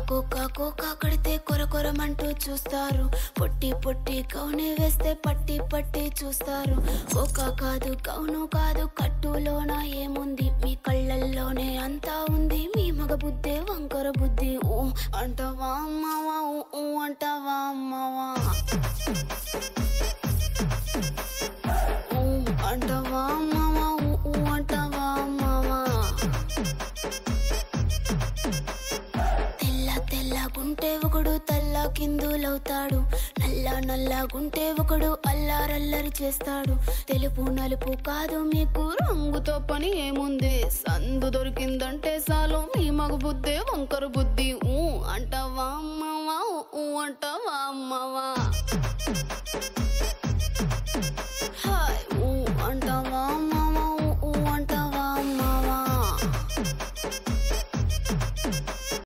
Cocoa cocoa కడితే కొర కొరమంటూ చూస్తారు. పొట్టి పొట్టి కౌని వేస్తే పట్టి పట్టి చూస్తారు. కోకా కాదు కౌను కాదు కట్టులోన ఏముంది, మీ కళ్ళల్లోనే అంతా ఉంది. మీ మగ బుద్ధే వంకర బుద్ధి. ఊ అంటవా అమ్మవా, ఊ అంటవా అమ్మవా, ఊ అంటవా అమ్మవా, ఊ అంటవా అమ్మవా. తెల్లగుంటే ఒకడు తల్ల కిందులవుతాడు, నల్లగుంటే ఒకడు అల్లారల్లరి చేస్తాడు. తెలుపు నలుపు కాదు మీకు రంగుతో పని ఏముంది, సందు దొరికిందంటే చాలు మీ మగ బుద్ధే వంకర బుద్ధి. ఊ అంటవా అమ్మవా, ఊ అంటవా అమ్మవా.